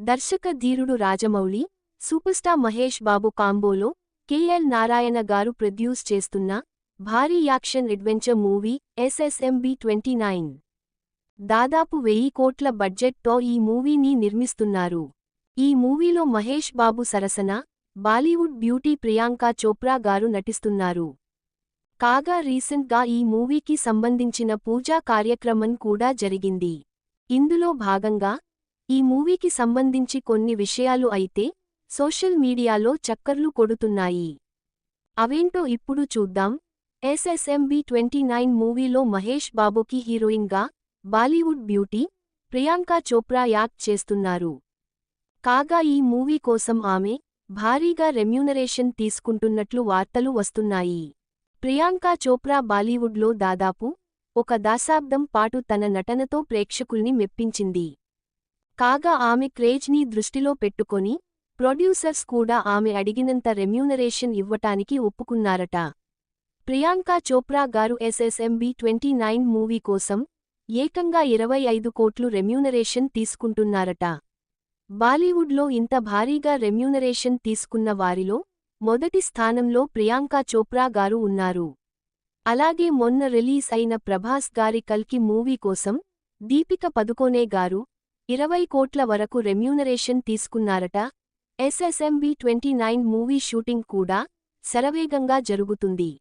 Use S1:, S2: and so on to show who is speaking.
S1: దర్శక ధీరుడు Rajamouli, super star Mahesh Babu కాంబోలో KL Narayana గారు ప్రొడ్యూస్ చేస్తున్న భారీ యాక్షన్ అడ్వెంచర్ మూవీ ఎస్ఎస్ఎంబి 29 దాదాపు 1000 కోట్ల బడ్జెట్తో ఈ మూవీని నిర్మిస్తున్నారు. ఈ మూవీలో మహేష్ బాబు సరసన బాలీవుడ్ బ్యూటీ ప్రియాంక చోప్రా గారు నటిస్తున్నారు. కాగా రీసెంట్గా ఈ మూవీకి సంబంధించిన పూజా కార్యక్రమం కూడా జరిగింది. ఇందులో భాగంగా ఈ మూవీకి సంబంధించి కొన్ని విషయాలు అయితే సోషల్ మీడియాలో చక్కర్లు కొడుతున్నాయి. అవేంటో ఇప్పుడు చూద్దాం. ఎస్ఎస్ఎంబి 29 మూవీలో మహేష్ బాబుకి హీరోయిన్గా బాలీవుడ్ బ్యూటీ ప్రియాంక చోప్రా యాక్ట్ చేస్తున్నారు. కాగా ఈ మూవీ కోసం ఆమె భారీగా రెమ్యూనరేషన్ తీసుకుంటున్నట్లు వార్తలు వస్తున్నాయి. ప్రియాంక చోప్రా బాలీవుడ్లో దాదాపు ఒక దశాబ్దం పాటు తన నటనతో ప్రేక్షకుల్ని మెప్పించింది. కాగా ఆమె క్రేజ్ని దృష్టిలో పెట్టుకొని ప్రొడ్యూసర్స్ కూడా ఆమె అడిగినంత రెమ్యూనరేషన్ ఇవ్వటానికి ఒప్పుకున్నారట. ప్రియాంక చోప్రా గారు ఎస్ఎస్ఎంబి 29 మూవీ కోసం ఏకంగా 25 కోట్లు రెమ్యూనరేషన్ తీసుకుంటున్నారట. బాలీవుడ్లో ఇంత భారీగా రెమ్యూనరేషన్ తీసుకున్న వారిలో మొదటి స్థానంలో ప్రియాంక చోప్రా గారు ఉన్నారు. అలాగే మొన్న రిలీజ్ అయిన ప్రభాస్ గారి కల్కి మూవీ కోసం దీపిక పదుకోనే గారు 20 కోట్ల వరకు రెమ్యూనరేషన్ తీసుకున్నారట. ఎస్ఎస్ఎంబి 29 మూవీ షూటింగ్ కూడా శరవేగంగా జరుగుతుంది.